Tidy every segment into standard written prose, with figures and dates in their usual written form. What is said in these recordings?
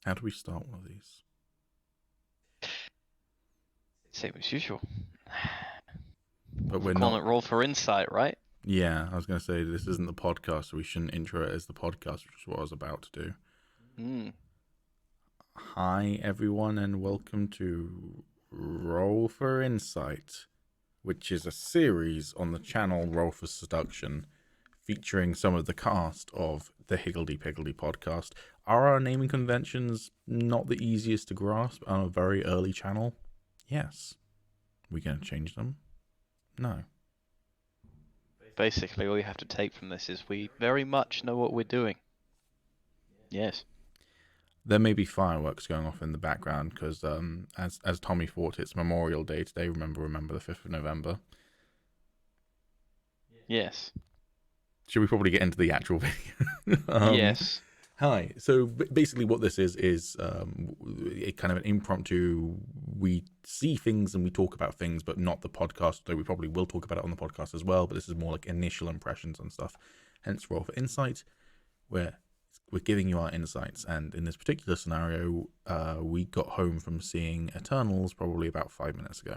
How do we start one of these? Same as usual. But We're we're calling not. it Roll for Insight, right? Yeah, I was going to say this isn't the podcast, so we shouldn't intro it as the podcast, which is what I was about to do. Hmm. Hi, everyone, and welcome to Roll for Insight, which is a series on the channel Roll for Seduction, featuring some of the cast of the Higgledy Piggledy podcast. Are our naming conventions not the easiest to grasp on a very early channel? Yes. We going to change them? No. Basically, all you have to take from this is we very much know what we're doing. Yes. There may be fireworks going off in the background because, as Tommy thought, it's Memorial Day today. Remember the 5th of November. Yes. Should we probably get into the actual video? Yes. Hi. So basically, what this is a kind of an impromptu. We see things and we talk about things, but not the podcast. Though we probably will talk about it on the podcast as well. But this is more like initial impressions and stuff. Hence, Roll for Insight, where we're giving you our insights. And in this particular scenario, we got home from seeing Eternals probably about 5 minutes ago.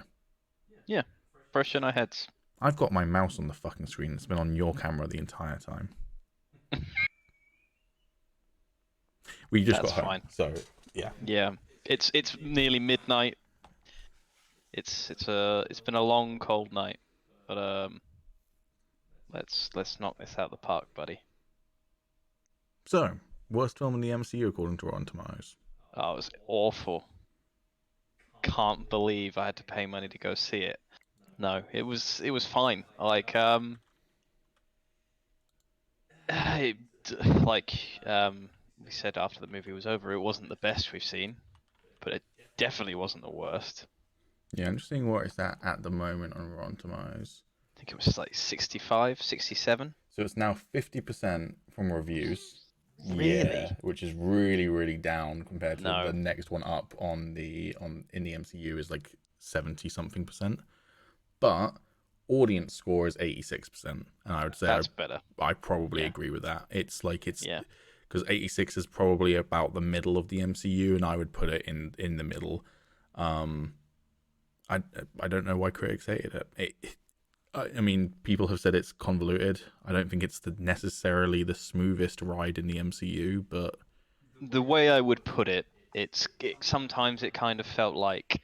Yeah. Fresh in our heads. I've got my mouse on the fucking screen. It's been on your camera the entire time. We just That's got home, fine. so yeah. Yeah. It's nearly midnight. It's been a long, cold night. But let's knock this out of the park, buddy. So, worst film in the MCU according to Rotten Tomatoes. Oh, it was awful. Can't believe I had to pay money to go see it. No, it was fine. It, like we said after the movie was over, it wasn't the best we've seen, but it definitely wasn't the worst. Yeah, I'm just seeing what it's at the moment on Rotten Tomatoes. I think it was like 65, 67. So it's now 50% from reviews. Really? Yeah, which is really really down compared to the No, next one up on the on in the MCU is like 70 something percent. But audience score is 86%, and I would say that's better. I probably Yeah, agree with that. It's yeah, because 86 is probably about the middle of the MCU, and I would put it in the middle. Um, I I don't know why critics hated I mean, people have said it's convoluted. I don't think it's necessarily the smoothest ride in the MCU, but the way I would put it, sometimes it kind of felt like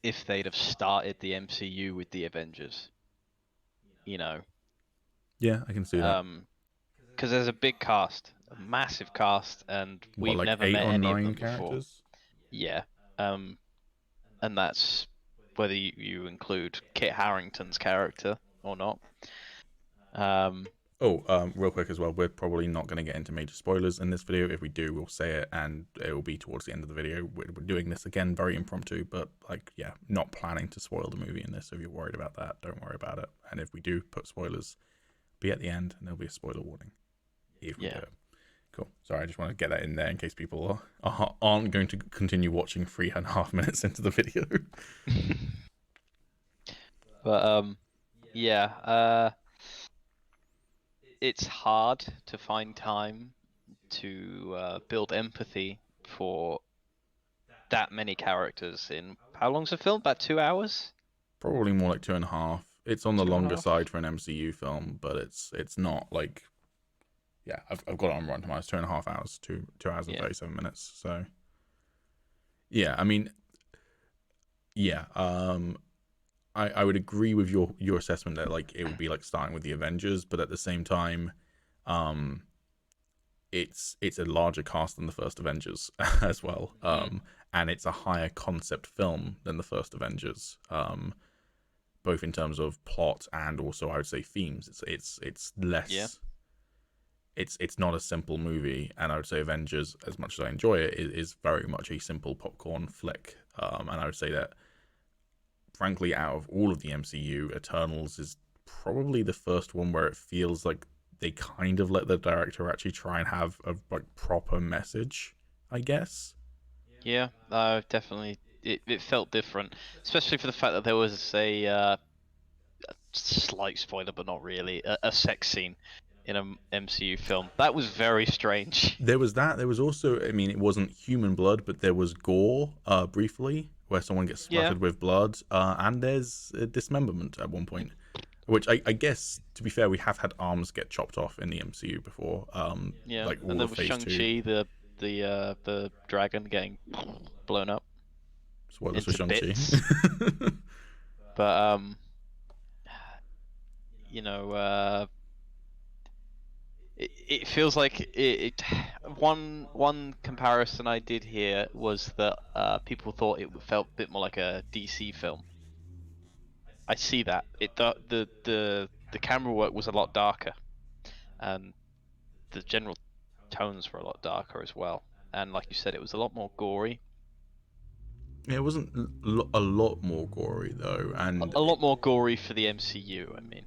if they'd have started the MCU with the Avengers, you know, yeah, I can see that. um, because there's a big cast, a massive cast, and What, we've like never eight met or any of nine them before. characters? Yeah, um, and that's whether you include Kit Harington's character or not. Um, Oh, real quick as well, we're probably not going to get into major spoilers in this video. If we do, we'll say it, and it will be towards the end of the video. We're doing this again, very impromptu, but like, yeah, not planning to spoil the movie in this. So if you're worried about that, don't worry about it. And if we do put spoilers, be at the end, and there'll be a spoiler warning if we do yeah, it. Cool. Sorry, I just want to get that in there in case people aren't going to continue watching 3.5 minutes into the video. but yeah, it's hard to find time to build empathy for that many characters in how long's the film? About 2 hours? Probably more like 2.5. It's on the Two and a longer half? side for an MCU film, but it's not like, yeah. I've got it on Rotten Tomatoes, 2.5 hours, 2 hours and Yeah. 37 minutes. So yeah, I mean, yeah. I would agree with your assessment that like it would be like starting with the Avengers, but at the same time, um, it's a larger cast than the first Avengers as well, Mm. and it's a higher concept film than the first Avengers, both in terms of plot and also I would say themes. It's Yeah. less. It's not a simple movie, and I would say Avengers, as much as I enjoy it, is very much a simple popcorn flick. And I would say that, frankly, out of all of the MCU, Eternals is probably the first one where it feels like they kind of let the director actually try and have a like proper message, I guess. Yeah. Definitely. It felt different, especially for the fact that there was a slight spoiler, but not really, a sex scene in a MCU film. That was very strange. There was that. There was also, I mean, it wasn't human blood, but there was gore, briefly, where someone gets Yeah, splattered with blood, and there's a dismemberment at one point. Which I guess, to be fair, we have had arms get chopped off in the MCU before, yeah. like And all there of was Phase 2. Shang-Chi, the dragon getting blown up Spoilers for into Shang-Chi. bits. But you know, it feels like one comparison I did hear was that people thought it felt a bit more like a DC film. I see that. The camera work was a lot darker, and the general tones were a lot darker as well. And like you said, it was a lot more gory. It wasn't a lot more gory, though, and A lot more gory for the MCU, I mean.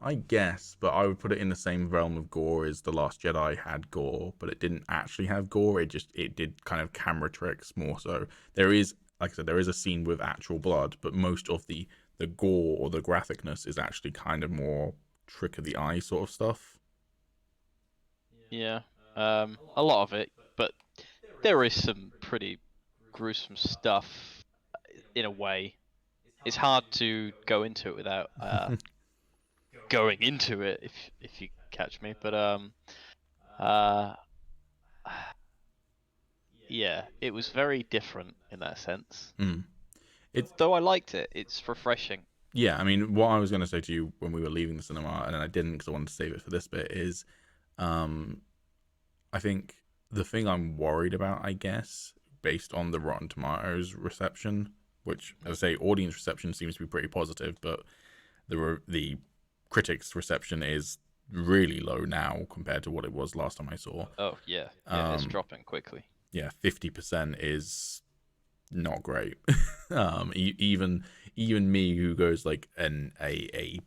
I guess, but I would put it in the same realm of gore as The Last Jedi had gore, but it didn't actually have gore. It did kind of camera tricks more so. There is, like I said, there is a scene with actual blood, but most of the gore or the graphicness is actually kind of more trick of the eye sort of stuff. Yeah, a lot of it, but there is some pretty gruesome stuff in a way. It's hard to go into it without going into it, if you catch me. But uh, yeah, it was very different in that sense. Mm. It's Though I liked it, it's refreshing. Yeah, I mean, what I was going to say to you when we were leaving the cinema, and then I didn't because I wanted to save it for this bit, is um, I think the thing I'm worried about, I guess, based on the Rotten Tomatoes reception, which, as I say, audience reception seems to be pretty positive, but the critics' reception is really low now compared to what it was last time I saw. Oh yeah, yeah, it's Um, dropping quickly. yeah, 50% is not great. Even me, who goes like an a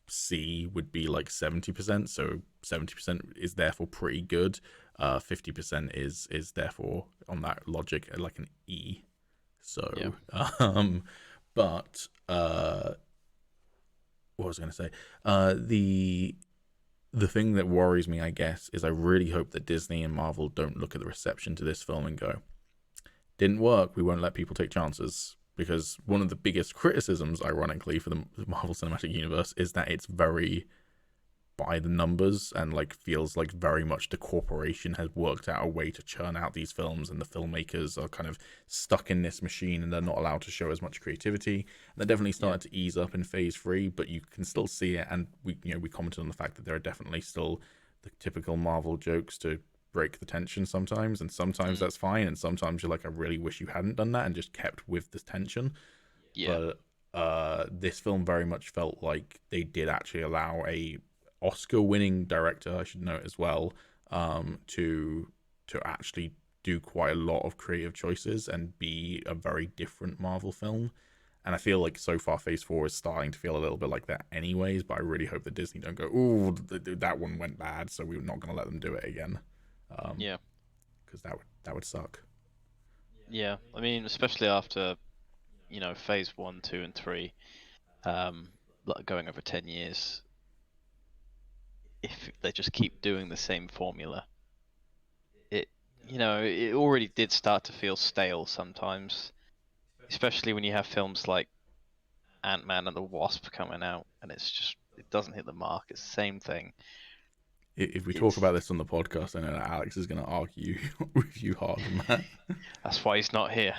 C, would be like 70%. So 70% is therefore pretty good. 50% is therefore on that logic like an E. So Yeah. but what was I going to say? The thing that worries me, I guess, is I really hope that Disney and Marvel don't look at the reception to this film and go, didn't work, we won't let people take chances. Because one of the biggest criticisms, ironically, for the Marvel Cinematic Universe is that it's very by the numbers and like feels like very much the corporation has worked out a way to churn out these films, and the filmmakers are kind of stuck in this machine and they're not allowed to show as much creativity. And they're definitely starting to ease up in Phase 3, but you can still see it. And we commented on the fact that there are definitely still the typical Marvel jokes to break the tension sometimes, and sometimes that's fine, and sometimes you're like, I really wish you hadn't done that and just kept with this tension. Yeah. But this film very much felt like they did actually allow a Oscar-winning director, I should note as well, to actually do quite a lot of creative choices and be a very different Marvel film. And I feel like so far Phase 4 is starting to feel a little bit like that anyways, but I really hope that Disney don't go, ooh, that one went bad, so we're not going to let them do it again. Yeah. Because that would suck. Yeah. I mean, especially after, Phase 1, 2, and 3, like going over 10 years, if they just keep doing the same formula, it already did start to feel stale sometimes, especially when you have films like Ant-Man and the Wasp coming out, and it doesn't hit the mark. It's the same thing. If we talk It's about this on the podcast, I know that Alex is going to argue with you hard on that. That's why he's not here.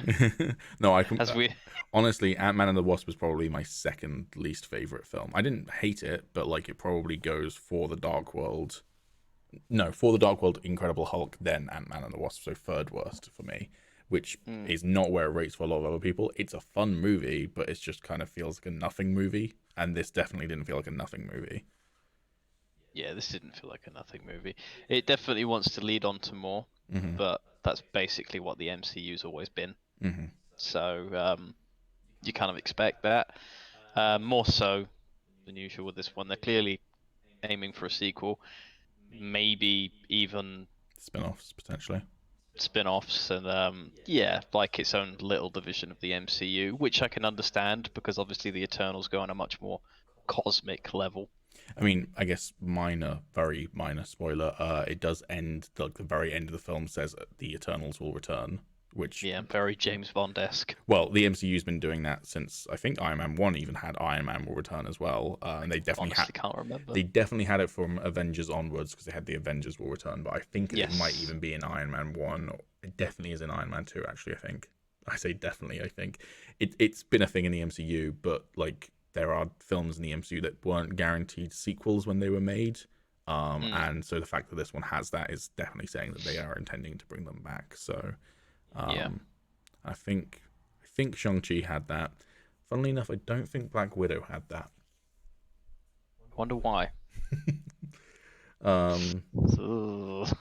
No, As we honestly, Ant-Man and the Wasp was probably my second least favorite film. I didn't hate it, but like it probably goes for the Dark World. No, for the Dark World, Incredible Hulk, then Ant-Man and the Wasp. So third worst for me, which is not where it rates for a lot of other people. It's a fun movie, but it just kind of feels like a nothing movie, and this definitely didn't feel like a nothing movie. Yeah, this didn't feel like a nothing movie. It definitely wants to lead on to more, Mm-hmm. but that's basically what the MCU's always been. Mm-hmm. So you kind of expect that. More so than usual with this one. They're clearly aiming for a sequel, maybe even Spin-offs potentially. spin-offs, and yeah, like its own little division of the MCU, which I can understand because obviously the Eternals go on a much more cosmic level. I mean, I guess minor, very minor spoiler. It does end, like the very end of the film says the Eternals will return, which, Yeah, very James Bond-esque. well, the MCU's been doing that since I think Iron Man 1 even had Iron Man will return as well. And Honestly, can't remember. they definitely had it from Avengers onwards because they had the Avengers will return, but I think it might Yes. even be in Iron Man 1. It definitely is in Iron Man 2 actually, I think. I say definitely, I think. It's been a thing in the MCU, but like there are films in the MCU that weren't guaranteed sequels when they were made. Mm, And so the fact that this one has that is definitely saying that they are intending to bring them back. So yeah. um, I think Shang-Chi had that. Funnily enough, I don't think Black Widow had that. Wonder why. Um, Ugh.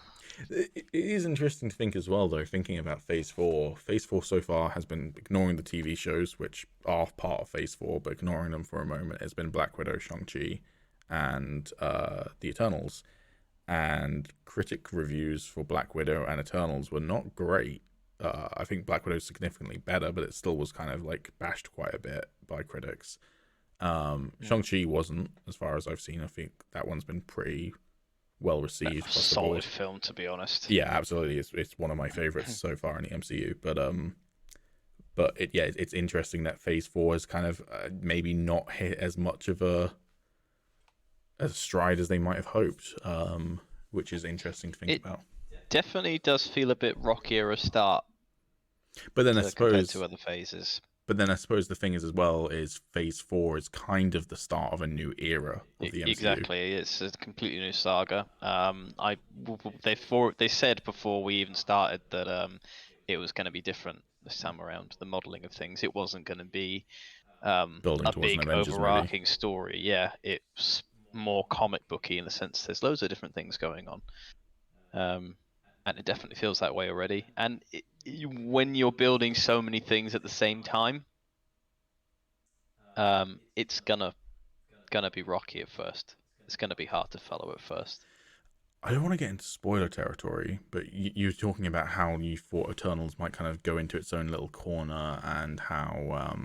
it is interesting to think as well, though, thinking about Phase 4. Phase 4 so far has been ignoring the TV shows, which are part of Phase 4, but ignoring them for a moment. It's been Black Widow, Shang-Chi, and The Eternals. And critic reviews for Black Widow and Eternals were not great. I think Black Widow is significantly better, but it still was kind of like bashed quite a bit by critics. Mm. Shang-Chi wasn't, as far as I've seen. I think that one's been pretty well received across the Solid board. film, to be honest. Yeah, absolutely. It's one of my favorites so far in the MCU. But it's interesting that Phase 4 has kind of maybe not hit as much of a stride as they might have hoped. Which is interesting to think It about. definitely does feel a bit rockier a start But then I to compared to suppose other phases. But then I suppose the thing is as well is Phase 4 is kind of the start of a new era of the MCU. Exactly, it's a completely new saga. They said before we even started that it was going to be different this time around. The modeling of things, it wasn't going to be Building a towards an big Avengers movie. overarching story. Yeah, it's more comic booky in the sense there's loads of different things going on. And it definitely feels that way already. And when you're building so many things at the same time, it's gonna be rocky at first. It's gonna be hard to follow at first. I don't want to get into spoiler territory, but you're talking about how you thought Eternals might kind of go into its own little corner, and how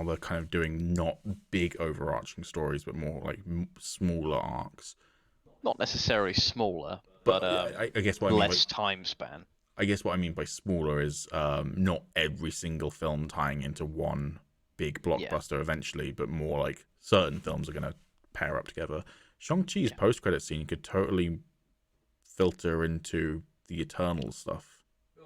they're kind of doing not big overarching stories, but more like smaller arcs. Not necessarily smaller, But but I guess what I mean by less time span. smaller is not every single film tying into one big Yeah, blockbuster eventually, but more like certain films are going to pair up together. Shang-Chi's yeah. post-credit scene could totally filter into the Eternal stuff.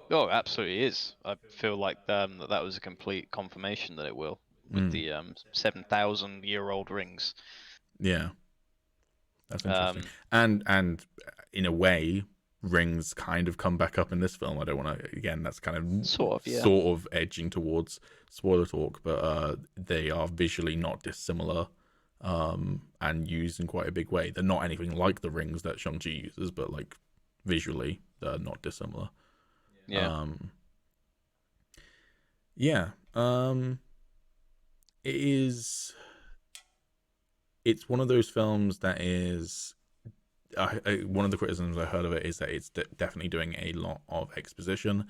Oh, absolutely is. I feel like that was a complete confirmation that it will with Mm, the 7,000-year-old rings. yeah, that's interesting. Um, And in a way, rings kind of come back up in this film. I don't want to, again, that's kind Sort of of, yeah. edging towards spoiler talk, but they are visually not dissimilar, and used in quite a big way. They're not anything like the rings that Shang-Chi uses, but like visually they're not dissimilar. Yeah. um yeah. It is, it's one of those films that is, one of the criticisms I heard of it is that it's definitely doing a lot of exposition.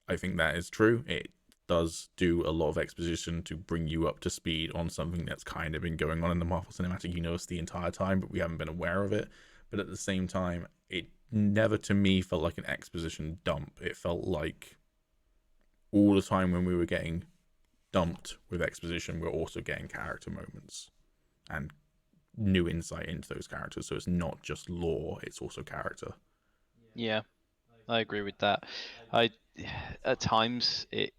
I think that is true. It does do a lot of exposition to bring you up to speed on something that's kind of been going on in the Marvel Cinematic Universe the entire time, but we haven't been aware of it. But at the same time, it never to me felt like an exposition dump. It felt like all the time when we were getting dumped with exposition, we're also getting character moments and new insight into those characters. So it's not just lore, it's also character. Yeah, I agree with that. I at times it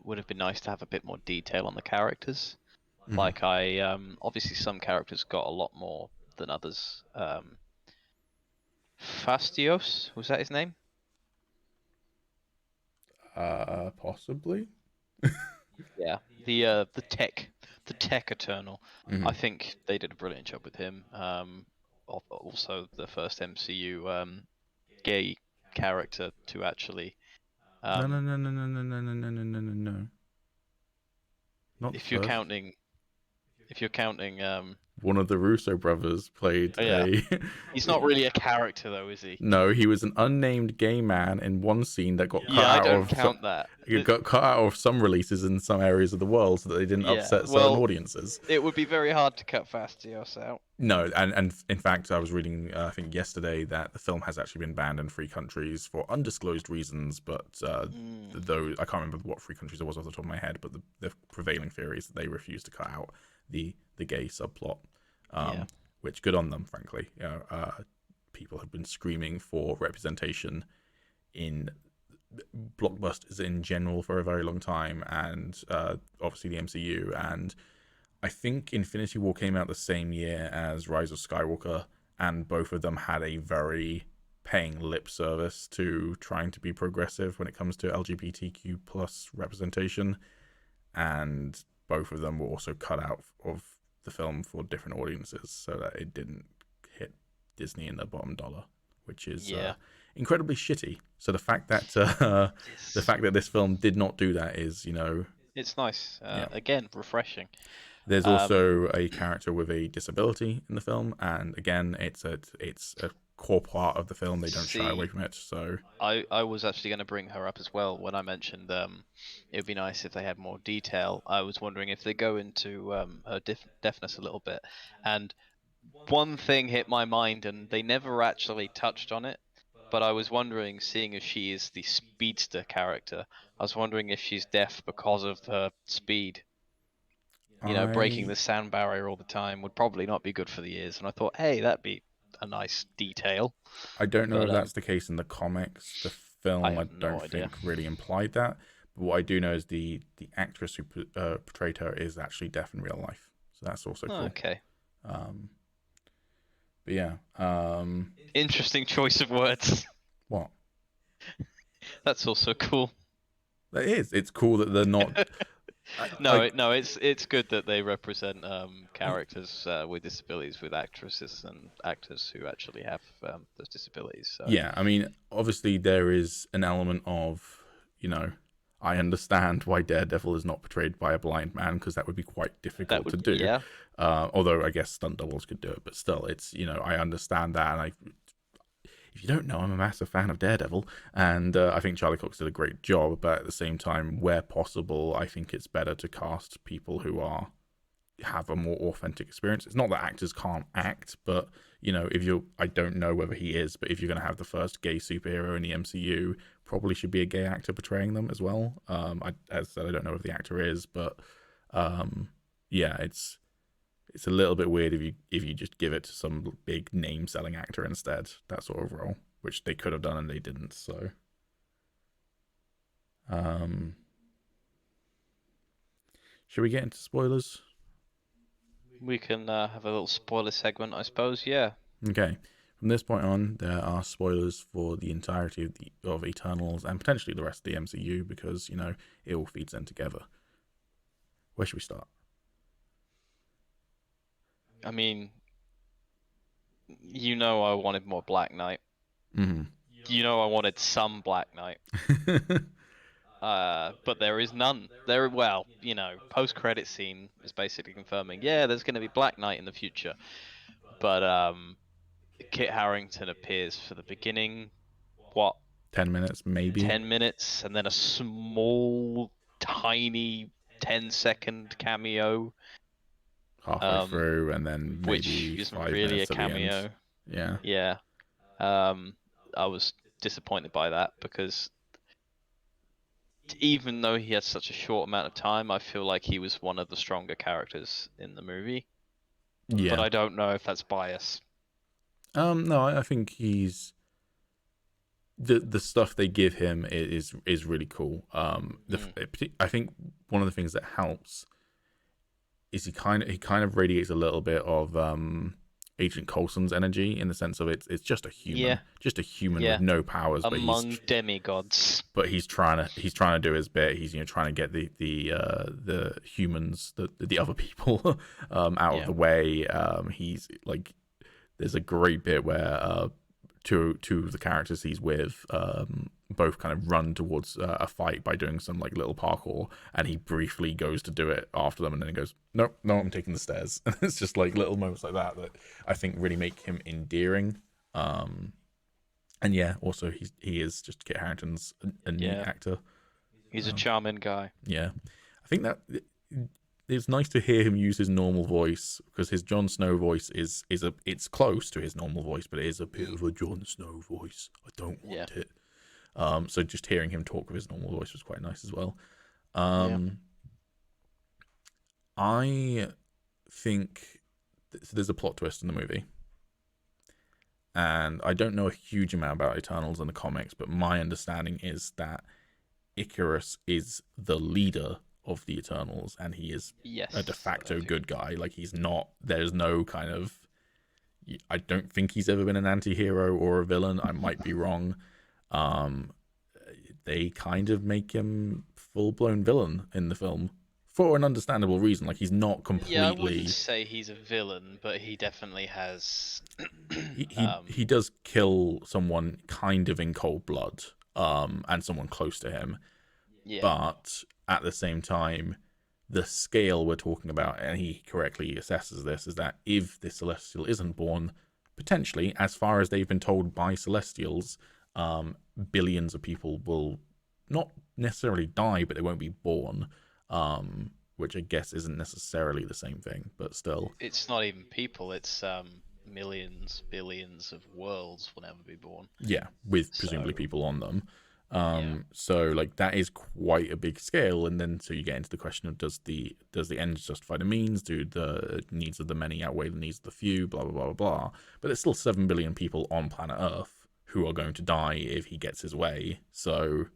would have been nice to have a bit more detail on the characters. Mm-hmm. Like obviously some characters got a lot more than others. Fastios, was that his name? Possibly. Yeah. The tech Eternal. Mm-hmm. I think they did a brilliant job with him. Also the first MCU gay character to actually No, no, um no, no, no, no, no, no, no, no, no, no. Not the if you're first. counting if you're counting. One of the Russo brothers played Oh, yeah. a. He's not really a character though, is he? No, he was an unnamed gay man in one scene that got cut Yeah, I out don't of. count that. It got cut out of some releases in some areas of the world so that they didn't Yeah, upset certain well, audiences. it would be very hard to cut Fastios out. No, and in fact, I was reading, I think yesterday, that the film has actually been banned in 3 countries for undisclosed reasons. But though I can't remember what 3 countries it was off the top of my head, but the prevailing theory is that they refused to cut out the gay subplot. Yeah. Which good on them, frankly. People have been screaming for representation in blockbusters in general for a very long time, and obviously the MCU. And I think Infinity War came out the same year as Rise of Skywalker, and both of them had a very paying lip service to trying to be progressive when it comes to LGBTQ plus representation, and both of them were also cut out of the film for different audiences so that it didn't hit Disney in the bottom dollar, which is incredibly shitty. So the fact that this film did not do that is, it's nice. Again, refreshing. There's also a character with a disability in the film, and again, it's a core part of the film. They don't shy away from it. So I was actually going to bring her up as well when I mentioned it would be nice if they had more detail. I was wondering if they go into her deafness a little bit, and one thing hit my mind, and they never actually touched on it. But I was wondering, seeing as she is the speedster character, I was wondering if she's deaf because of her speed. Breaking the sound barrier all the time would probably not be good for the ears. And I thought, hey, that'd be a nice detail. I don't know if that's the case in the comics. The film, I don't idea. think really implied that. But what I do know is the actress who portrayed her is actually deaf in real life. So that's also cool. Okay. But yeah. Interesting choice of words. What? That's also cool. It is. It's cool that they're not. It's good that they represent characters with disabilities with actresses and actors who actually have those disabilities. So. Yeah, I mean, obviously there is an element of, I understand why Daredevil is not portrayed by a blind man, because that would be quite difficult to do. Yeah. Although I guess stunt doubles could do it, but still, it's I understand that, and if you don't know, I'm a massive fan of Daredevil, and I think Charlie Cox did a great job. But at the same time, where possible, I think it's better to cast people who have a more authentic experience. It's not that actors can't act, but I don't know whether he is, but if you're going to have the first gay superhero in the MCU, probably should be a gay actor portraying them as well. As I said, I don't know if the actor is, but yeah, it's a little bit weird if you just give it to some big name selling actor instead, that sort of role, which they could have done and they didn't. So should we get into spoilers? We can have a little spoiler segment, I suppose. Yeah. Okay. From this point on, there are spoilers for the entirety of Eternals and potentially the rest of the MCU, because it all feeds in together. Where should we start? I mean, I wanted more Black Knight. Mm-hmm. I wanted some Black Knight. But there is none. Post-credit scene is basically confirming, there's going to be Black Knight in the future. But Kit Harington appears for the beginning, 10 minutes, maybe? 10 minutes, and then a small, tiny 10-second cameo. Halfway through, and then maybe which isn't 5 really a minutes at the cameo. end. Yeah. Yeah. I was disappointed by that, because even though he had such a short amount of time, I feel like he was one of the stronger characters in the movie. Yeah. But I don't know if that's bias. No, I think he's the stuff they give him is really cool. I think one of the things that helps is he kind of radiates a little bit of Agent Coulson's energy, in the sense of it's just a human, with no powers, among demigods. But he's trying to do his bit. He's trying to get the humans, the other people out of the way. He's like, there's a great bit where two of the characters he's with both kind of run towards a fight by doing some like little parkour, and he briefly goes to do it after them, and then he goes, "Nope, no, I'm taking the stairs." And it's just like little moments like that that I think really make him endearing. And yeah, also he is just Kit Harington's a neat Yeah. actor. He's a charming guy. Yeah, I think that it's nice to hear him use his normal voice, because his Jon Snow voice it's close to his normal voice, but it is a bit of a Jon Snow voice. I don't want it. So just hearing him talk with his normal voice was quite nice as well. I think there's a plot twist in the movie, and I don't know a huge amount about Eternals in the comics, but my understanding is that Icarus is the leader of the Eternals, and he is a de facto good guy. Like, he's not. There's no kind of. I don't think he's ever been an anti-hero or a villain. I might be wrong. They kind of make him full-blown villain in the film for an understandable reason. Like, he's not completely. Yeah, I wouldn't say he's a villain, but he definitely has. he does kill someone kind of in cold blood, and someone close to him. Yeah. But at the same time, the scale we're talking about, and he correctly assesses this, is that if the Celestial isn't born, potentially, as far as they've been told by Celestials, billions of people will not necessarily die, but they won't be born, which I guess isn't necessarily the same thing, but still. It's not even people, it's millions, billions of worlds will never be born. Yeah, with presumably people on them. So like that is quite a big scale, and then so you get into the question of does the ends justify the means? Do the needs of the many outweigh the needs of the few? Blah blah blah blah blah. But there's still 7 billion people on planet Earth who are going to die if he gets his way. So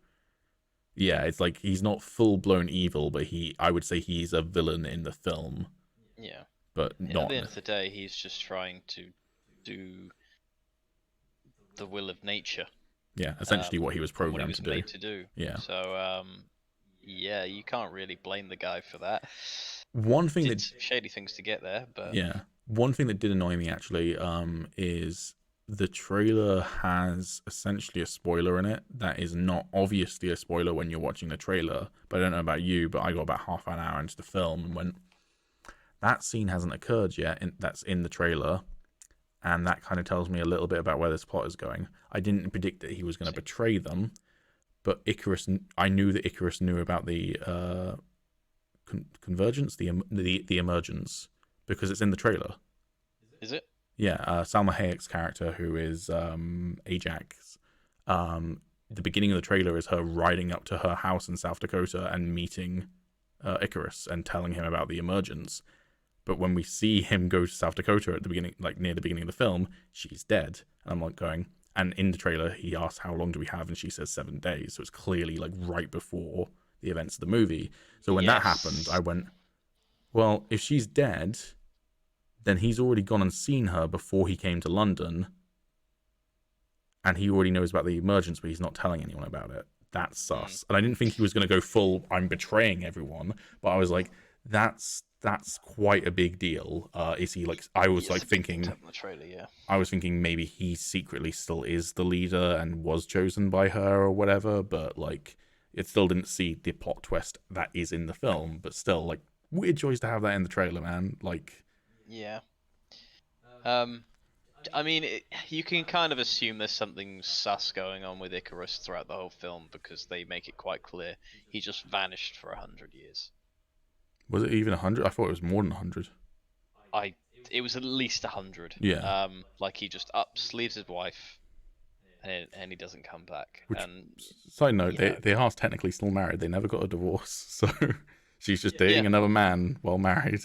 yeah, it's like he's not full blown evil, but I would say he's a villain in the film. Yeah. But not. At the end of the day, he's just trying to do the will of nature. Yeah, essentially what he was programmed to do. Made to do. Yeah. So, yeah, you can't really blame the guy for that. One thing that shady things to get there, but yeah, one thing that did annoy me actually, is the trailer has essentially a spoiler in it that is not obviously a spoiler when you're watching the trailer. But I don't know about you, but I got about half an hour into the film and went, that scene hasn't occurred yet. That's in the trailer. And that kind of tells me a little bit about where this plot is going. I didn't predict that he was going to betray them, but I knew that Icarus knew about the convergence, the emergence, because it's in the trailer. Is it? Yeah, Salma Hayek's character, who is Ajax, the beginning of the trailer is her riding up to her house in South Dakota and meeting Icarus and telling him about the emergence. But when we see him go to South Dakota at the beginning, like near the beginning of the film, she's dead. And I'm like going, and in the trailer, he asks, how long do we have? And she says 7 days. So it's clearly like right before the events of the movie. So when that happened, I went, well, if she's dead, then he's already gone and seen her before he came to London. And he already knows about the emergence, but he's not telling anyone about it. That's sus. And I didn't think he was going to go full, I'm betraying everyone. But I was like, that's quite a big deal. Is he like? I was like thinking. The trailer, yeah. I was thinking maybe he secretly still is the leader and was chosen by her or whatever. But like, it still didn't see the plot twist that is in the film. But still, like, weird choice to have that in the trailer, man. Like, yeah. I mean, you can kind of assume there's something sus going on with Icarus throughout the whole film because they make it quite clear he just vanished for 100 years. Was it even 100? I thought it was more than 100. It was at least 100. Yeah. Like he just leaves his wife, and he doesn't come back. Which, and side note, they are technically still married. They never got a divorce, so she's just dating another man while married.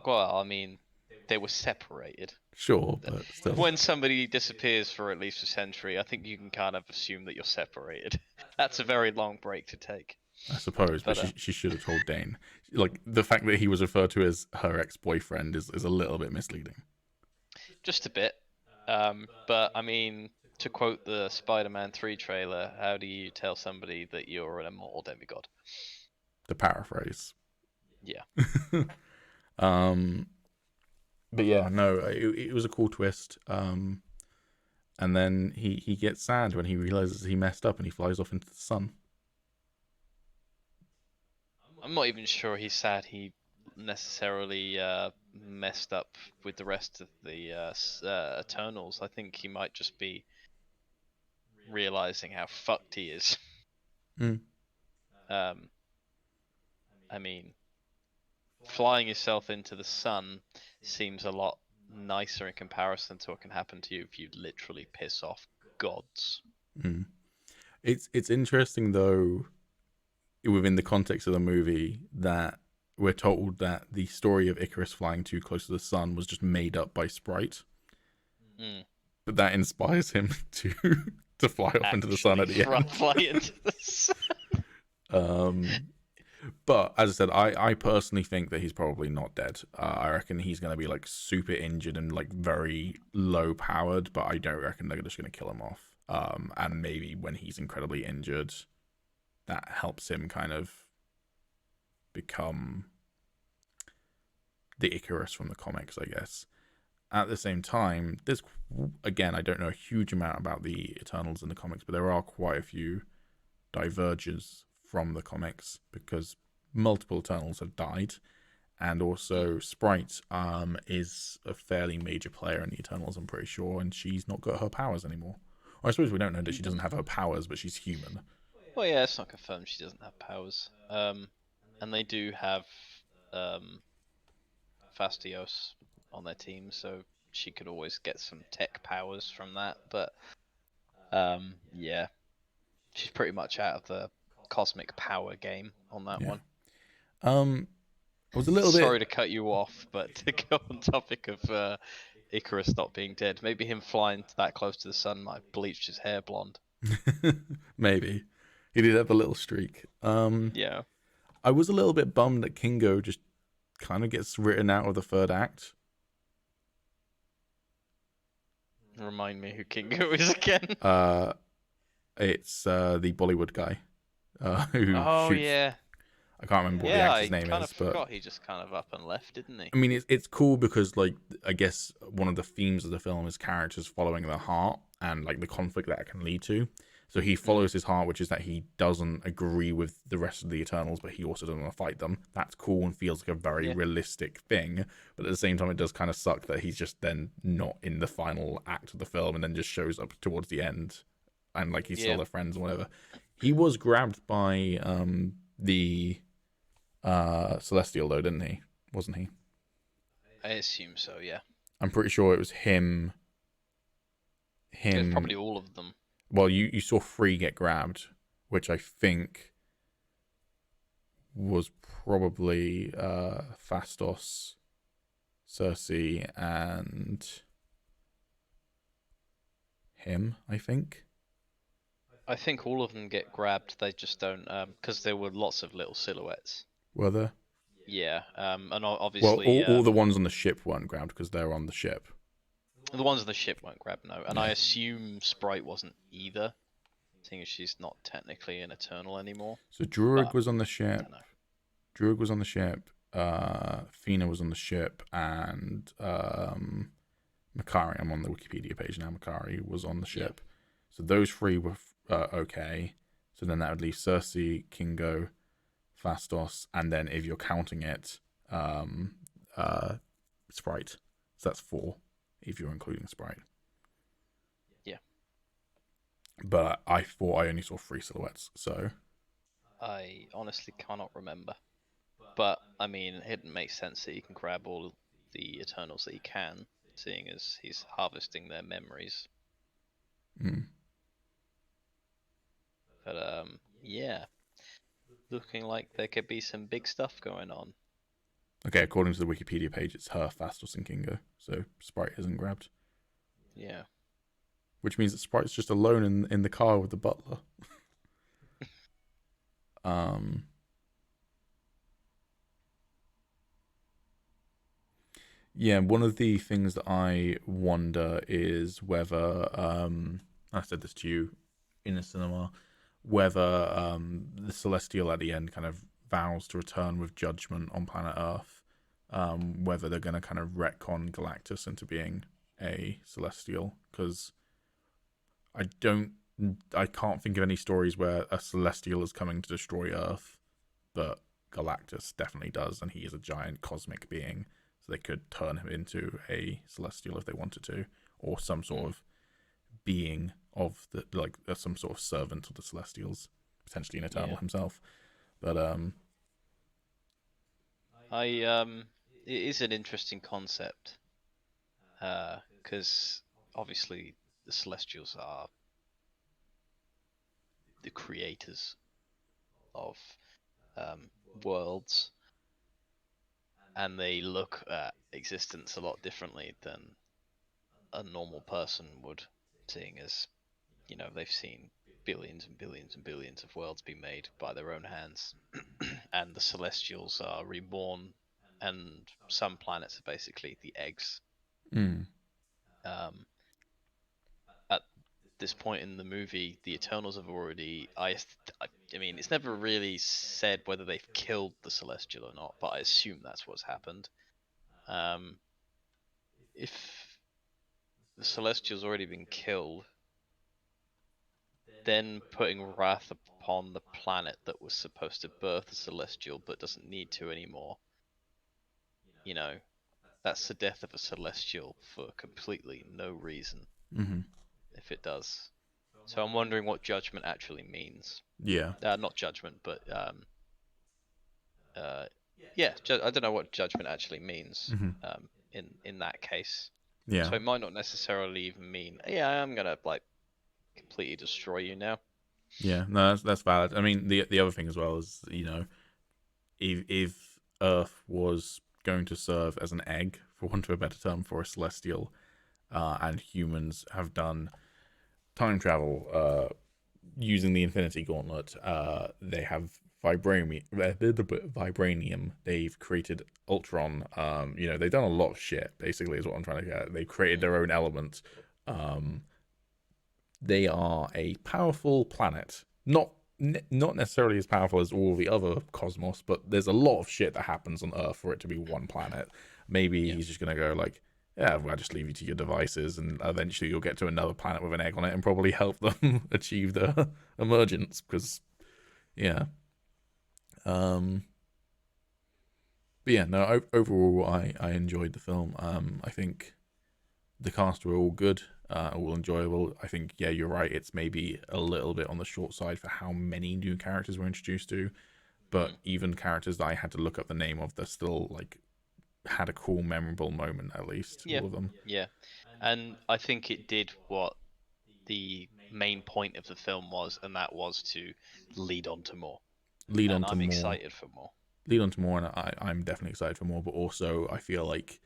Well, I mean, they were separated. Sure, but still. When somebody disappears for at least a century, I think you can kind of assume that you're separated. That's a very long break to take. I suppose, but she should have told Dane. Like, the fact that he was referred to as her ex-boyfriend is a little bit misleading. Just a bit. But, I mean, to quote the Spider-Man 3 trailer, how do you tell somebody that you're an immortal demigod? The paraphrase. Yeah. But yeah, no, it was a cool twist. And and then he gets sad when he realizes he messed up and he flies off into the sun. I'm not even sure he's sad he necessarily messed up with the rest of the Eternals. I think he might just be realizing how fucked he is. Mm. I mean, flying yourself into the sun seems a lot nicer in comparison to what can happen to you if you literally piss off gods. Mm. It's interesting though, within the context of the movie, that we're told that the story of Icarus flying too close to the sun was just made up by Sprite, but that inspires him to fly off into the sun at the end. Fly into the sun. But as I said, I personally think that he's probably not dead. I reckon he's going to be like super injured and like very low powered, but I don't reckon they're just going to kill him off. And maybe when he's incredibly injured, that helps him kind of become the Icarus from the comics, I guess. At the same time, there's, again, I don't know a huge amount about the Eternals in the comics, but there are quite a few diverges from the comics because multiple Eternals have died, and also Sprite is a fairly major player in the Eternals, I'm pretty sure, and she's not got her powers anymore. Or I suppose we don't know that she doesn't have her powers, but she's human. Well, yeah, it's not confirmed she doesn't have powers. And they do have Fastios on their team, so she could always get some tech powers from that. But yeah, she's pretty much out of the cosmic power game on that one. I was a little Sorry to cut you off, but to go on topic of Icarus not being dead, maybe him flying that close to the sun might have bleached his hair blonde. Maybe. He did have a little streak. Yeah. I was a little bit bummed that Kingo just kind of gets written out of the third act. Remind me who Kingo is again. It's the Bollywood guy. Who shoots. Yeah. I can't remember what the actor's name is, but forgot he just kind of up and left, didn't he? I mean, it's cool because, like, I guess one of the themes of the film is characters following their heart and like the conflict that can lead to. So he follows his heart, which is that he doesn't agree with the rest of the Eternals, but he also doesn't want to fight them. That's cool and feels like a very realistic thing. But at the same time, it does kind of suck that he's just then not in the final act of the film and then just shows up towards the end and like he's still their friends or whatever. He was grabbed by the Celestial though, didn't he? Wasn't he? I assume so, yeah. I'm pretty sure it was him. It was probably all of them. Well, you saw 3 get grabbed, which I think was probably Phastos, Cersei, and him, I think. I think all of them get grabbed, they just don't, because there were lots of little silhouettes. Were there? Yeah, and obviously... Well, all the ones on the ship weren't grabbed because they're on the ship. The ones on the ship weren't grabbed, no. And I assume Sprite wasn't either, seeing as she's not technically an Eternal anymore. So Druig was on the ship. Druig was on the ship. Fina was on the ship, and Makari. I'm on the Wikipedia page now. Makari was on the ship. So those 3 were okay. So then that would leave Cersei, Kingo, Phastos, and then if you're counting it, Sprite. So that's 4. If you're including Sprite. Yeah. But I thought I only saw 3 silhouettes, so... I honestly cannot remember. But, I mean, it makes sense that you can grab all the Eternals that you can, seeing as he's harvesting their memories. But, yeah. Looking like there could be some big stuff going on. Okay, according to the Wikipedia page, it's her, Phastos, and Kingo. So Sprite isn't grabbed. Yeah. Which means that Sprite's just alone in the car with the butler. Yeah, one of the things that I wonder is whether, I said this to you in the cinema, whether the Celestial at the end kind of vows to return with judgment on planet Earth. Whether they're going to kind of retcon Galactus into being a Celestial, because I can't think of any stories where a celestial is coming to destroy Earth, but Galactus definitely does, and he is a giant cosmic being, so they could turn him into a celestial if they wanted to, or some sort of being of the some sort of servant of the Celestials, potentially an Eternal himself. But it is an interesting concept, because obviously the Celestials are the creators of worlds, and they look at existence a lot differently than a normal person would, seeing as, you know, they've seen billions and billions and billions of worlds be made by their own hands. And the Celestials are reborn, and some planets are basically the eggs. Um, at this point in the movie, the Eternals have already. I mean, it's never really said whether they've killed the Celestial or not, but I assume that's what's happened. If the Celestial's already been killed, then putting wrath upon the planet that was supposed to birth a Celestial but doesn't need to anymore, you know, that's the death of a Celestial for completely no reason, if it does. So I'm wondering what judgment actually means. Yeah. Not judgment, but yeah, I don't know what judgment actually means in that case. Yeah. So it might not necessarily even mean, yeah, I'm gonna like completely destroy you now. Yeah. No, that's valid. I mean, the other thing as well is, you know, if Earth was going to serve as an egg, for want of a better term, for a celestial, and humans have done time travel using the Infinity Gauntlet, they have vibranium. They've created Ultron. You know, they've done a lot of shit. Basically, is what I'm trying to get. They've created their own element. They are a powerful planet. Not necessarily as powerful as all the other cosmos, but there's a lot of shit that happens on Earth for it to be one planet. Maybe he's just gonna go like, yeah, I'll just leave you to your devices, and eventually you'll get to another planet with an egg on it, and probably help them achieve the emergence. Because, yeah, but yeah, no. Overall, I enjoyed the film. I think the cast were all good, all enjoyable. I think, yeah, you're right. It's maybe a little bit on the short side for how many new characters we're introduced to, but even characters that I had to look up the name of, they're still like had a cool, memorable moment at least. Yeah, all of them. yeah, and I think it did what the main point of the film was, and that was to lead on to more. Lead on And to I'm more. excited for more. Lead on to more, and I'm definitely excited for more. But also, I feel like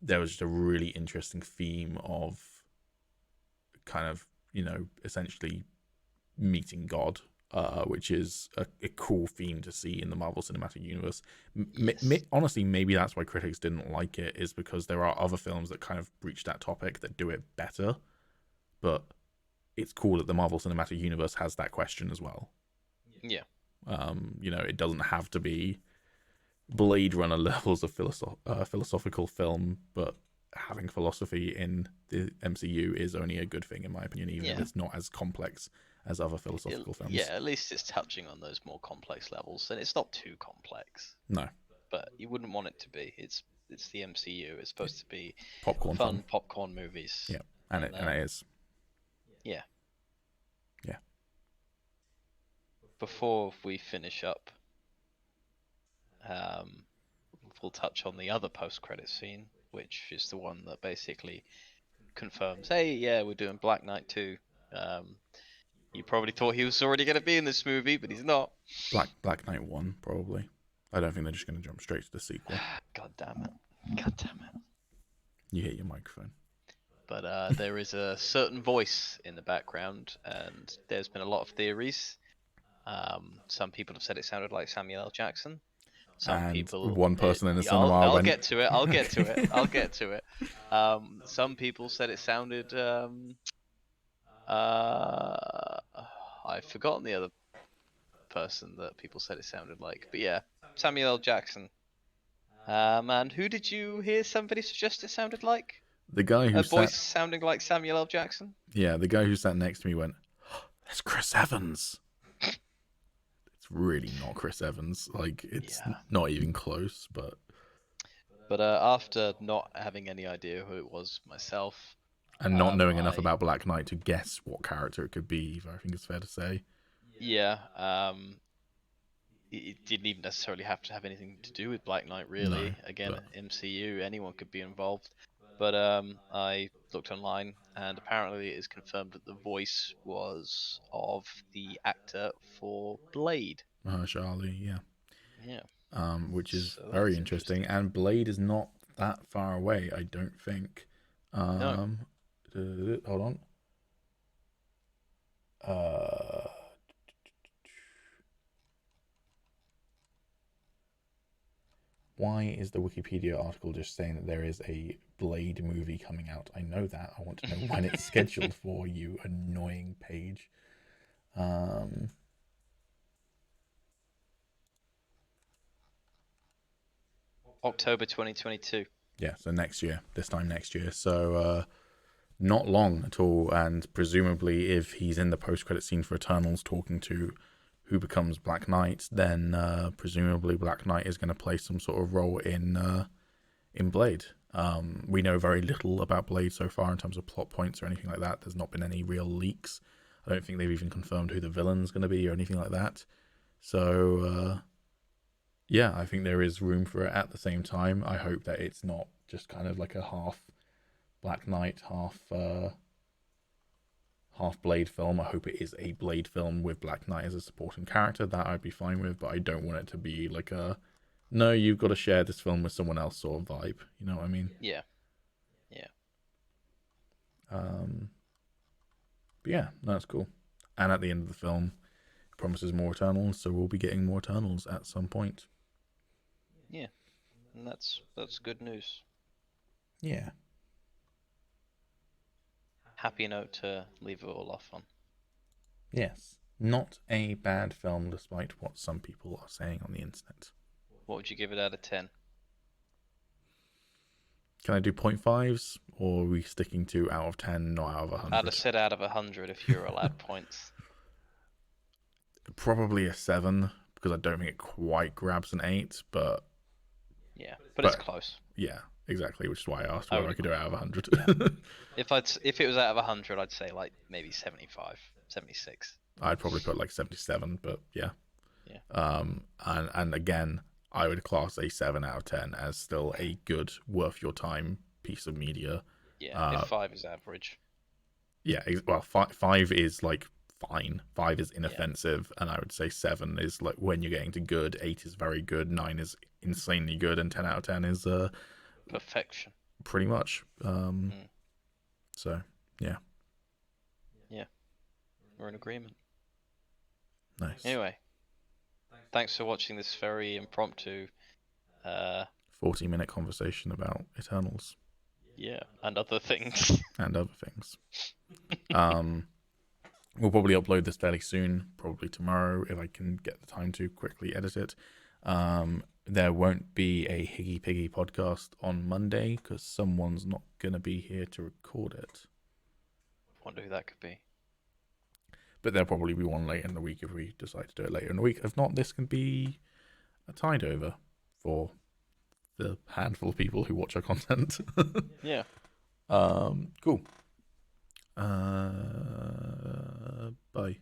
there was just a really interesting theme of kind of, you know, essentially meeting God, which is a cool theme to see in the Marvel Cinematic Universe. Yes. Honestly, maybe that's why critics didn't like it, is because there are other films that kind of breach that topic that do it better. But it's cool that the Marvel Cinematic Universe has that question as well. Yeah. You know, it doesn't have to be Blade Runner levels of philosophical film, but having philosophy in the MCU is only a good thing, in my opinion, even if it's not as complex as other philosophical films. Yeah, at least it's touching on those more complex levels, and it's not too complex. No. But you wouldn't want it to be. It's the MCU. It's supposed to be popcorn fun popcorn movies. Yeah, and it is. Yeah. Yeah. Before we finish up, we'll touch on the other post-credit scene, which is the one that basically confirms, hey, yeah, we're doing Black Knight 2. You probably thought he was already going to be in this movie, but he's not. Black Knight 1, probably. I don't think they're just going to jump straight to the sequel. God damn it. God damn it. You hit your microphone. But there is a certain voice in the background, and there's been a lot of theories. Some people have said it sounded like Samuel L. Jackson. Some people, one person in the cinema I'll get to it. I'll get to it. Some people said it sounded. I've forgotten the other person that people said it sounded like, but yeah, Samuel L. Jackson. And who did you hear somebody suggest it sounded like? The guy who A voice sat, sounding like Samuel L. Jackson. yeah, the guy who sat next to me went, "That's Chris Evans." It's really not Chris Evans. Like, it's Yeah. not even close. But But after not having any idea who it was myself, and not knowing enough I about Black Knight to guess what character it could be, either, I think it's fair to say. yeah, it didn't even necessarily have to have anything to do with Black Knight, really. No, Again, but- MCU, anyone could be involved. But I looked online, and apparently it is confirmed that the voice was of the actor for Blade. Mahershala Ali, yeah. Yeah. Which is So very that's interesting. interesting. And Blade is not that far away, I don't think. No. Hold on. Why is the Wikipedia article just saying that there is a Blade movie coming out? I know that. I want to know when it's scheduled for, you annoying page. October 2022. Yeah, so next year, this time next year. So not long at all. And presumably, if he's in the post-credit scene for Eternals talking to who becomes Black Knight, then presumably Black Knight is going to play some sort of role in Blade. We know very little about Blade so far in terms of plot points or anything like that. There's not been any real leaks. I don't think they've even confirmed who the villain's going to be or anything like that. So yeah, I think there is room for it. At the same time, I hope that it's not just kind of like a half Black Knight, half Blade film. I hope it is a Blade film with Black Knight as a supporting character. That I'd be fine with, but I don't want it to be like a no, you've got to share this film with someone else sort of vibe. You know what I mean? Yeah. But yeah, no, that's cool. And at the end of the film, it promises more Eternals, so we'll be getting more Eternals at some point. Yeah. And that's good news. Yeah. Happy note to leave it all off on. Yes. Not a bad film, despite what some people are saying on the internet. What would you give it out of 10? Can I do 0.5s, or are we sticking to out of 10, not out of 100? I'd have said out of 100 if you're allowed points. Probably a 7, because I don't think it quite grabs an 8, but Yeah, but it's close. yeah, exactly, which is why I asked I whether would I could do it out of 100. Yeah. If it was out of 100, I'd say like maybe 75, 76. I'd probably put like 77, but yeah. Yeah. And again, I would class a 7 out of 10 as still a good, worth your time piece of media. Yeah, if 5 is average. Yeah, well, 5 is like fine. 5 is inoffensive, and I would say 7 is like when you're getting to good. 8 is very good. 9 is insanely good, and 10 out of 10 is Perfection. pretty much. So yeah. Yeah, we're in agreement. Nice. Anyway, thanks for watching this very impromptu 40-minute conversation about Eternals yeah, and other things. and other things. We'll probably upload this fairly soon, probably tomorrow if I can get the time to quickly edit it. There won't be a Higgy Piggy podcast on Monday because someone's not going to be here to record it. Wonder who that could be. But there'll probably be one later in the week if we decide to do it later in the week. If not, this can be a tide over for the handful of people who watch our content. Yeah. Cool. Bye.